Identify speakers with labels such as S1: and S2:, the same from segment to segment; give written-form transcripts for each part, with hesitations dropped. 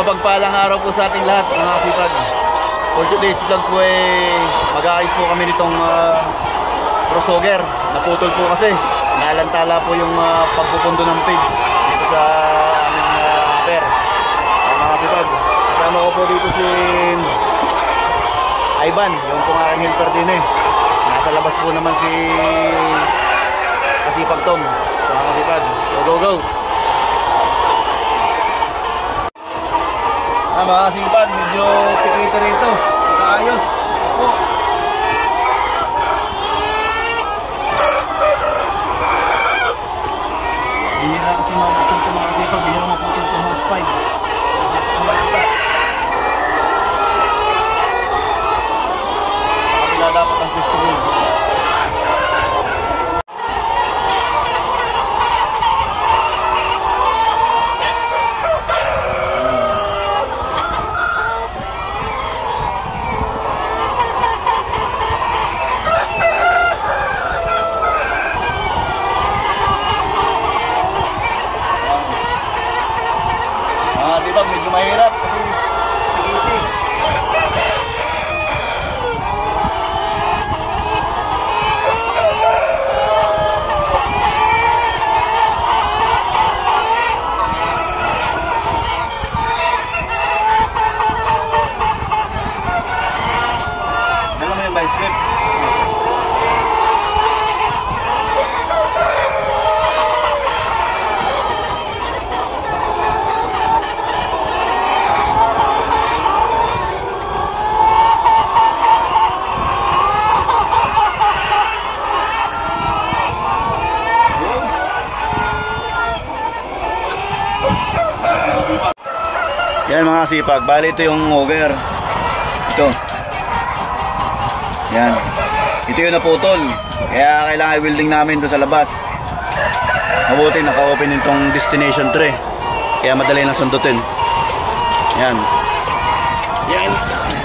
S1: mapagpalang araw po sa ating lahat mga kasipag. For today's vlog po mag-aayos po kami nitong crossover. Naputol po kasi, nalantala po yung pagpupundo ng page dito sa aming hopper. Mga kasipag, kasama ko po dito si Ivan, yung pong aking helper din Nasa labas po naman si Kasipag Tom. Mga kasipag, go go go! Mga kasipag, medyo pikita rito. Ayos po. Bihira kasi maputol ito mga kasipag. Bihira maputol ito hose pipe. Kapila dapat ang festival. Medyo mahirap kasi tikiti. Dala mo yung vice grip. Yan mga kasipag, bali ito yung auger. Ito. Yan. Ito yung naputol. Kaya kailangan i-welding namin doon sa labas. Mabuti naka-open itong destination tray. Kaya madali lang sundutin. Yan. Yan.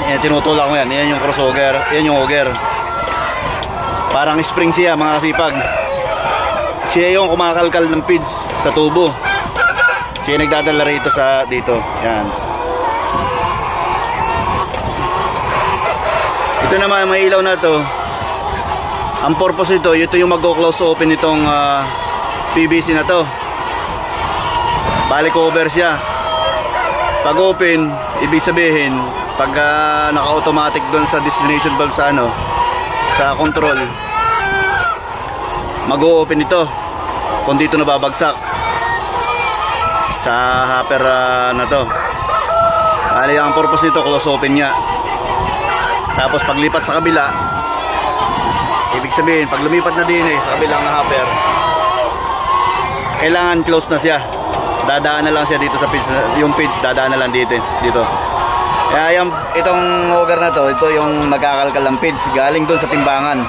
S1: Yan, tinutulak ko yan. Yan yung crossover. Yan yung auger. Parang spring siya mga kasipag. Siya yung kumakalkal ng feeds sa tubo. Siya nagdadala rito sa dito. Yan. Ito naman may ilaw na to. Ang purpose ito yung mag-close open itong PVC na to. Balik cover siya. Pag open, ibig sabihin pag naka-automatic doon sa destination valve sa sa control, mag-open ito kung dito nababagsak sa hopper na to. Bali ang purpose nito close open niya. Tapos paglipat sa kabila, ibig sabihin pag lumipat na din sa kabilang hopper, kailangan close na siya. Dadaan na lang siya dito sa page, yung page dadaan na lang dito. Kaya itong auger na to, ito yung nagkakalkal ng page galing doon sa timbangan.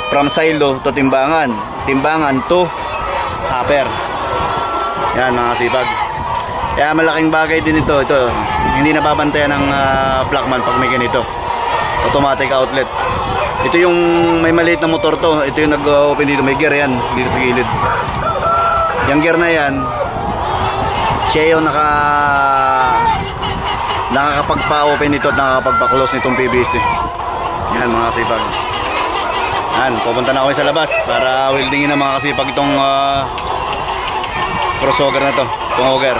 S1: From silo to timbangan, timbangan to hopper. Yan mga kasipag. Kaya malaking bagay din ito. Ito hindi nababantayan ng Blackman pag may ganito. Automatic outlet. Ito yung may maliit na motor to. Ito yung nag-open dito. May gear yan dito sa gilid. Yung gear na yan, siya yung nakakapagpa-open nito at nakakapagpa-close nitong PVC. Yan mga kasipag. Yan, pupunta na ako sa labas para weldingin na mga kasipag itong crossover na to, itong auger.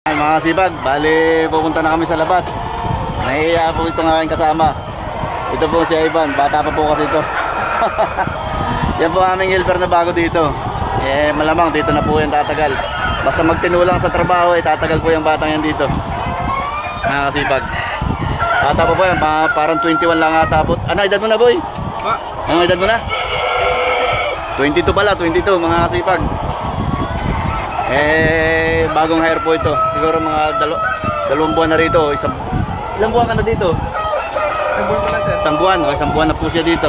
S1: Yan mga kasipag, bali pupunta na kami sa labas. Nahihiya po itong aking kasama. Ito po si Ivan, bata pa po kasi ito. Yan po aming helper na bago dito. Malamang dito na po yan tatagal. Basta magtinulang sa trabaho, tatagal po yung batang yan dito. Mga kasipag. Bata pa po yan, parang 21 lang ata po. Ano edad mo na boy? Ano edad mo na? 22 pala, 22 mga kasipag. Bagong hire po ito. Siguro mga dalawang buwan na rito. Ilang buwan ka na dito?
S2: Isang buwan pa lang sir.
S1: Isang buwan na po siya dito.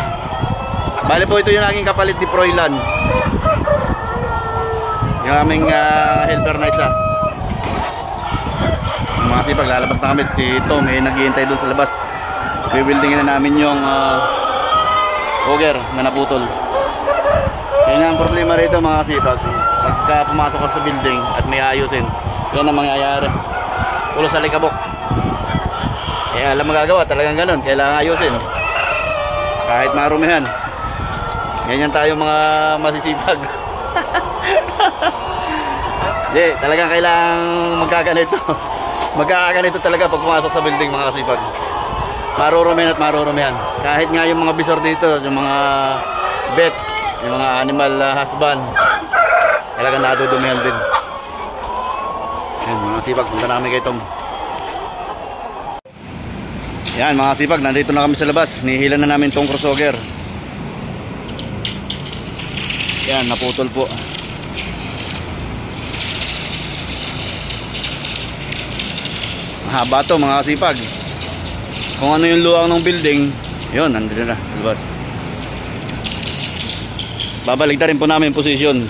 S1: Bali po ito yung aking kapalit ni Froilan. Yung aming helper na isa. Mga kasipag, lalabas na kami. Si Tom naghihintay doon sa labas. Bibildingin na namin yung auger na naputol. Yun ang problema rito mga kasipag. Pagka pumasok ka sa building at may ayusin, Yan ang mangyayari. Pulo sa likabok. Eh, alam magagawa, talagang ganun. Kailangan ayusin. Kahit marumihan. Ganyan tayo mga masisipag. Hindi, talagang kailangan magkaganito. Magkaganito talaga pag pumasok sa building, mga kasipag. Marurumihan at marurumihan. Kahit nga yung mga bisor dito, yung mga vet, yung mga animal husband, talagang nadudumihan din. Yan, mga kasipag, punta namin kay Tom. Yan, mga kasipag, nandito na kami sa labas. Nihilan na namin tong crossover. Yan, naputol po. Mahaba to, mga kasipag. Kung ano yung luwang ng building, yun, nandito na, labas. Babalik na rin po namin yung posisyon.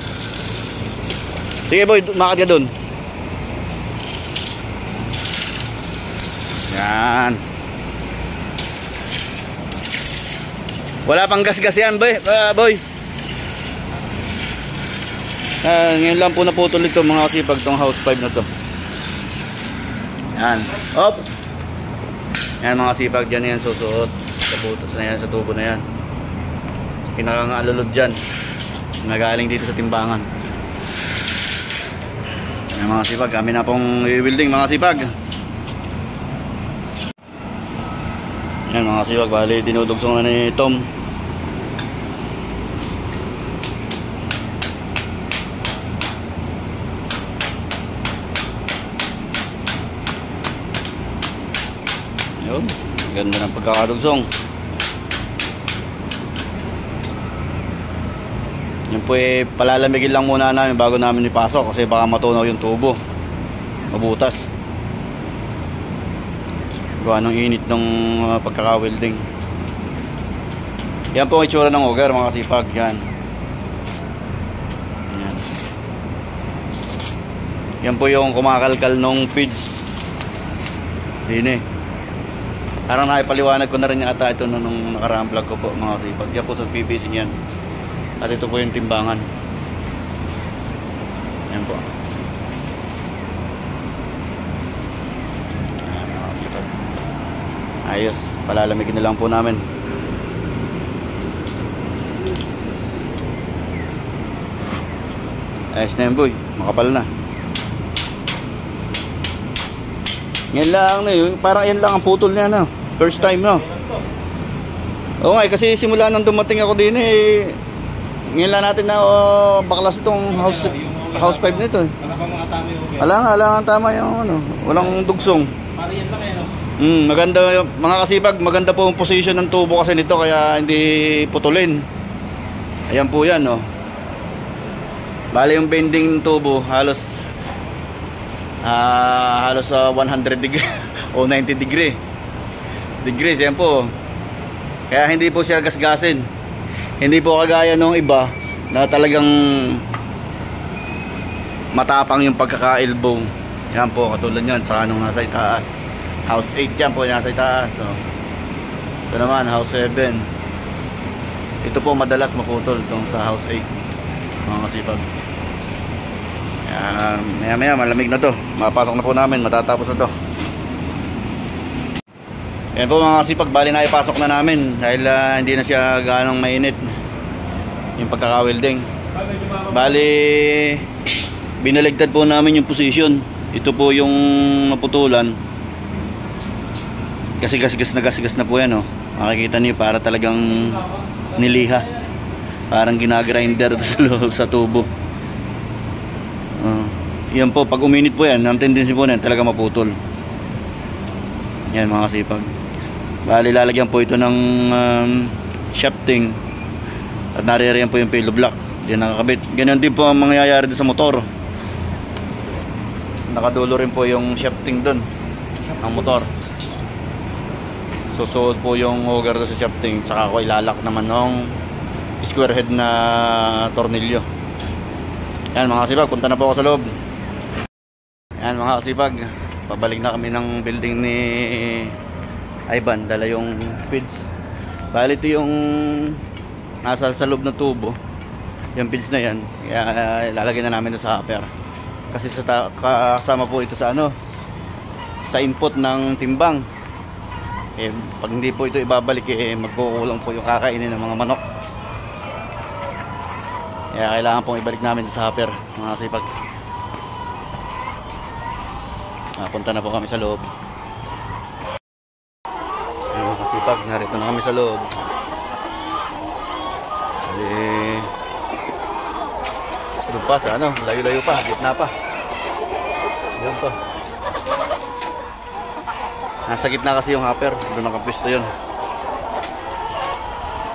S1: Sige boy, umakat ka dun. Yan. Wala pang gas-gas yan boy, boy. Ngayon lang po naputol ito, mga kasipag, tong house 5 na to. Yan. Op. Yan, mga kasipag, dyan yan susuot. Sa butas na yan, sa tubo na yan. Pinakang-alulod dyan. Nagaling dito sa timbangan. Yan, mga kasipag, kami na pong i-building, mga kasipag. Yan, mga kasipag, bali dinudugsong na ni Tom. Yun, ganda ng pagkakadugsong. Yan po eh, palalamigin lang muna namin bago namin ipasok kasi baka matunaw yung tubo, mabutas gawa ng init ng pagkaka-welding. Yan po ang itsura ng auger, mga kasipag. Yan. Yan. Yan po yung kumakalkal nung feeds. Dine. Parang naipaliwanag ko na rin yata ito nung nakaraang vlog ko po, mga kasipag. Yan po sa PVC niyan. At ito po yung timbangan. Yan po. Yan, mga kasipag. Ayos, palalamigin na lang po namin. Ayos na yan boy, makapal na. Yan lang na yun, parang yan lang ang putol niya na. First time no. Oo nga, kasi simula nang dumating ako din eh, ngayon lang natin na baklas itong house 5 nito eh.
S2: Wala pa mga tama yung
S1: Wala nga tama yung ano, walang dugsong.
S2: Pari yan lang eh, no?
S1: Maganda mga kasipag, maganda po ang position ng tubo kasi nito kaya hindi putulin. Ayan po yan no. Bale yung bending ng tubo halos 100 degree o 90 degrees yan po. Kaya hindi po siya gasgasin. Hindi po kagaya nung iba na talagang matapang yung pagkaka-elbow. Yan po, katulad yan sa anong nasa itaas. House 8 yan po, nasa itaas. So, ito naman, house 7. Ito po madalas maputol itong sa house 8. Mga kasipag. Maya maya malamig na to. Mapasok na po namin, matatapos na to. Yan po mga kasipag, bali na ipasok na namin dahil hindi na siya ganong mainit yung pagkaka-welding. Bali binaligtad po namin yung position. Ito po yung naputulan kasi gasgas na po yan oh. Makikita niyo para talagang niliha, parang ginagrinder sa loob sa tubo. Yan po, pag uminit po yan, ang tendency po yan talaga maputol. Yan mga kasipag. Bali lalagyan po ito ng shafting at naririyan po yung pillow block. Diyan nakakabit. Ganyan din po ang mangyayari din sa motor. Nakadulo rin po yung shafting dun ng motor. Susuot po yung auger sa shafting, saka ko ilalak naman ng square head na tornilyo. Yan mga kasipag, punta na po ako sa loob. Yan mga kasipag, pabalik na kami ng building ni Ivan, dala yung feeds. Bali ito yung nasa sa loob ng tubo, yung feeds na yan, kaya lalagay na namin sa hopper. Kasi kasama po ito sa ano, sa input ng timbang. Pag hindi po ito ibabalik, magkukulang po yung kakainin ng mga manok. Kaya kailangan pong ibalik namin sa hopper, mga kasipag. Punta na po kami sa loob. Mga kasipag, narito na kami sa loob. Doon pa sa ano, layo-layo pa, gitna pa. Doon pa. Nasa gitna kasi yung hopper, doon nakapwesto yun.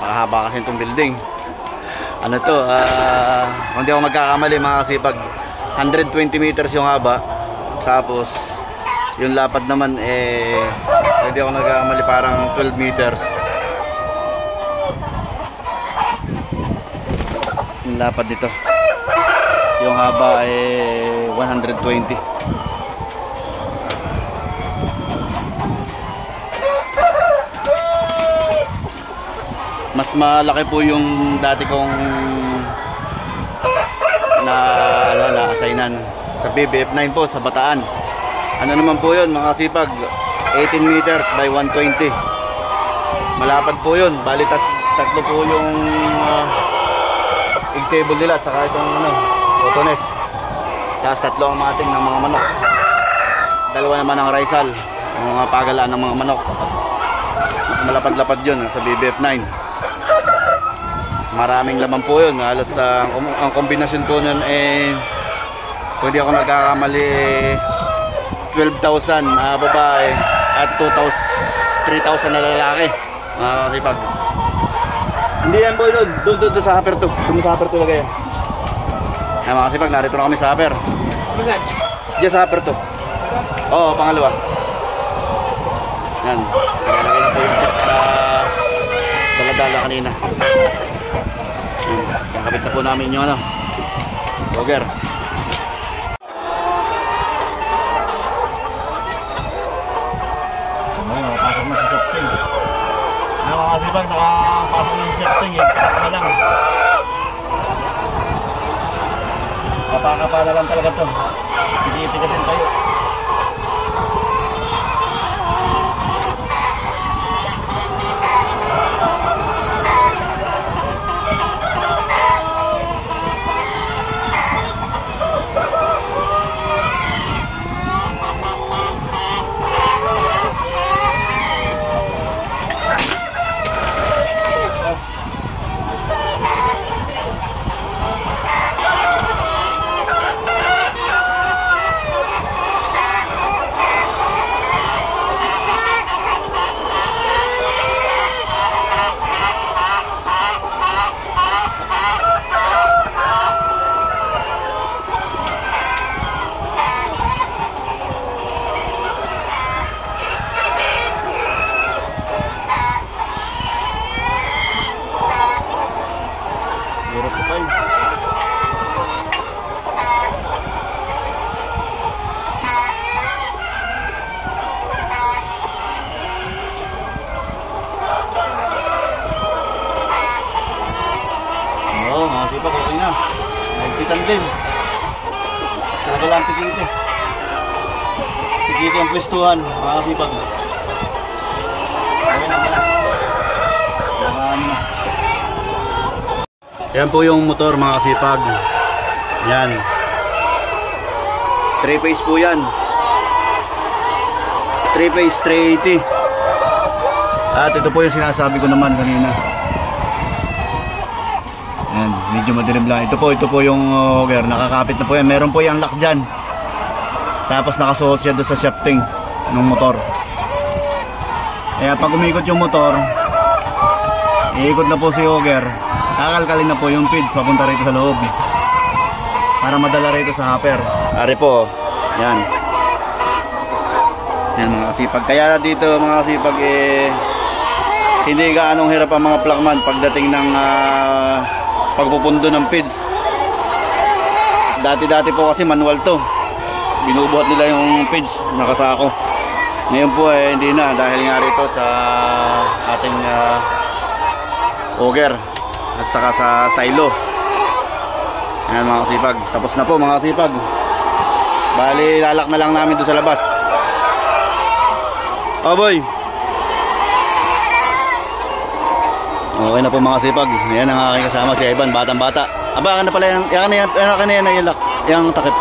S1: Pakahaba kasi itong building. Ano to, kung di ako magkakamali mga kasipag, 120 meters yung haba. Tapos yung lapad naman hindi ako nagkakamali, parang 12 meters. Yung lapad dito, yung haba 120. Mas malaki po yung dati kong na-assignan sa BBF9 po sa Bataan. Ano naman po yun mga kasipag, 18 meters by 120. Malapad po yun, bali tatlo po yung egg table nila at saka itong botones. Tapos tatlo ang mating ng mga manok, dalawa naman ang raisal, ang mga pagalaan ng mga manok. Mas malapad-lapad yun sa BBF9. Maraming laman po yun, halos ang kombinasyon po nun kung di ako nagkakamali 12,000 babae at 3,000 na lalaki, mga kasipag. Hindi yan boy, doon sa hopper to, doon sa hopper to lagay yan. Mga kasipag, narito na kami sa hopper. Diyan sa hopper to. Oo, pangalawa. Yan, nalagay na po yung tips sa daladala kanina. Kakabit na po namin yung auger. Nakapasok na sa shifting. Mga kasipag, nakapasok na sa shifting. Kapaka lang. Kapaka na lang talaga ito. Iti-itigasin tayo. Masipag, okay na. Nagpitan din. Talaga lang tikiti. Tikiti ang pwestuhan, masipag. Okay na pala. Yan po yung motor mga kasipag. Yan. 3-phase po yan. 3-phase 380. At ito po yung sinasabi ko naman kanina. Yan, medyo madilim lang. Ito po yung auger. Nakakapit na po yan. Meron po yung lock dyan. Tapos nakasuot siya doon sa shafting ng motor. Kaya pag umikot yung motor, iikot na po si auger. Kakalkalin na po yung feeds papunta rito sa loob para madala rito sa hopper. Ari po. Yan. Yan mga kasipag. Kaya dito mga kasipag hindi gaanong hirap ang mga plugman pagdating ng pagpupundo ng feeds. Dati po kasi manual to. Binubuhat nila yung feeds nakasako. Ngayon po hindi na dahil nga rito sa ating auger at saka sa silo. Ayan mga kasipag. Tapos na po mga kasipag. Bali, lalak na lang namin doon sa labas. Oh boy. Okay na po mga sipag. Yan ang aking kasama, si Ivan, batang bata. Aba, na pala yan. Yan yung lock. Yung takip.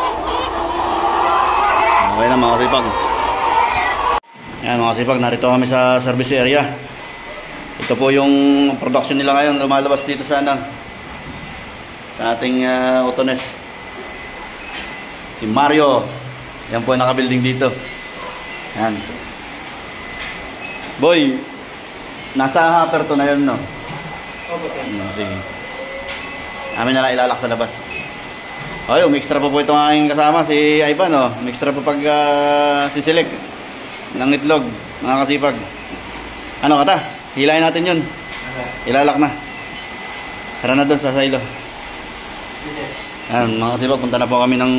S1: Okay na mga sipag. Yan mga sipag, narito kami sa service area. Ito po yung production nila ngayon, lumalabas dito sa ating Otones. Si Mario. Yan po yung nakabuilding dito. Yan. Boy, nasa hopper to na yun, no?
S2: Opo, sir.
S1: Sige. Amin na lang ilalak sa labas. Ay, umextra pa po itong aking kasama, si Ivan, no? Umextra pa pag sisilek ng itlog, mga kasipag. Ano kata? Hilahin natin yun. Ilalak na. Tara na doon sa silo. Ayan, mga kasipag, punta na po kami ng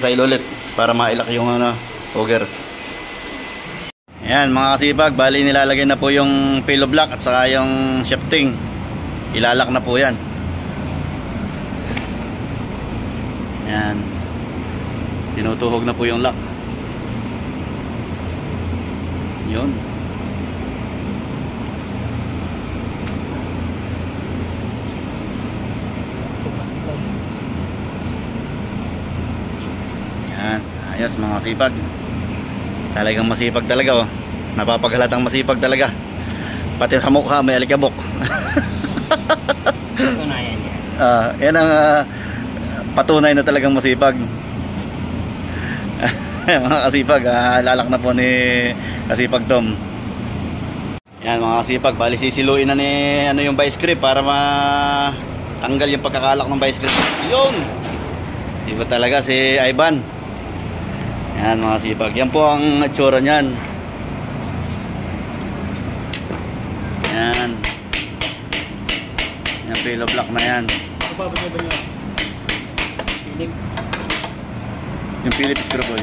S1: silo ulit para mailak yung auger. Ayan, mga kasipag, bali nilalagay na po yung pillow block at saka yung shafting. Ilalak na po yan. Ayan. Tinutuhog na po yung lock. Yun. Ayan, ayos mga kasipag. Talagang masipag talaga, oh. Napapaghalatang masipag talaga. Pati sa mukha may alikabok.
S2: Patunayan yan.
S1: Yan ang patunay na talagang masipag. Mga kasipag, lalak na po ni Kasipag Tom. Yan mga kasipag, bali sisiluin na ni yung vice grip para matanggal yung pagkakalak ng vice grip. Yun! Diba talaga si Ivan? Yan mga kasipag, yan po ang itsura nyan. Yan. Yan pillow block na yan.
S2: Ano ba nyo? Pilik.
S1: Yung Philip screw boy.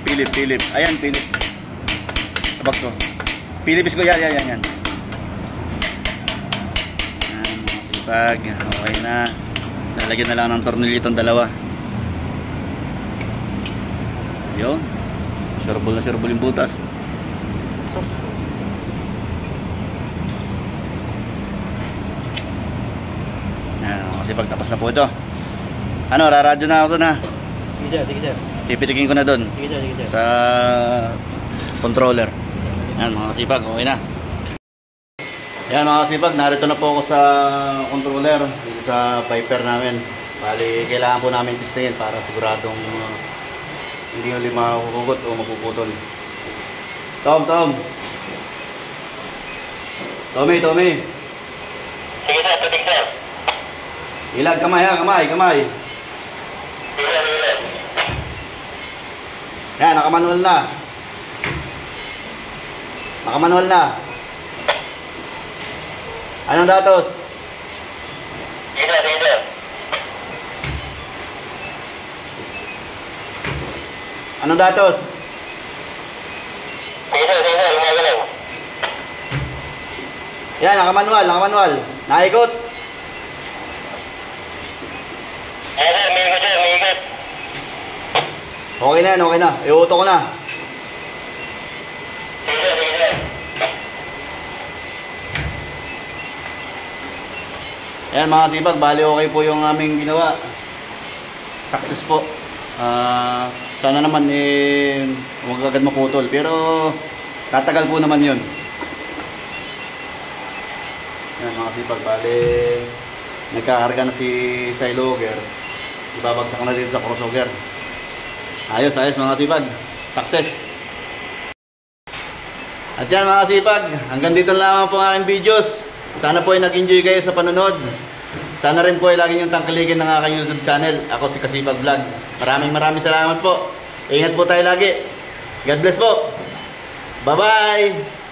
S1: Philip. Ayan, Philip. Tabak ko. Philip screw, yan. Yan, mga sipag. Okay na. Lalagyan na lang ng tornilyo itong dalawa. Yun. Surebol yung butas. Kasi pagtapos na po ito. Ano, raradyo na ako doon, ha?
S2: Sige sir.
S1: Pipitikin ko na doon.
S2: Sige sir.
S1: Sa controller. Yan mga kasipag, okay na. Yan mga kasipag, narito na po ako sa controller. Dito sa Viper namin. Bali, kailangan po namin testayin para siguradong hindi ulit mahuhugot o mapuputol. Tommy.
S2: Sige sir, tutik sir.
S1: Ilag, kamay ha, kamay. Yan, nakamanual na. Anong datos?
S2: Sige sir.
S1: Anong datos?
S2: Sige sir, umagalaw.
S1: Yan, nakamanual. Naikot.
S2: May ikot.
S1: Okay na. Iuto ko na.
S2: Sige sir.
S1: Ayan mga sipag, bali okay po yung aming ginawa. Success po. Sana naman huwag agad maputol. Pero tatagal po naman yun. Ayan mga sipag, bali nagkakarga na si silo auger. Ibabagsak na dito sa crossover. Ayos mga sipag. Success. At yan mga sipag, hanggang dito lang po ang aking videos. Sana po ay nag-enjoy kayo sa panonood. Sana rin po ay lagi niyong tangkilikin ng aking YouTube channel. Ako si Kasipag Vlog. Maraming salamat po. Ingat po tayo lagi. God bless po. Bye-bye.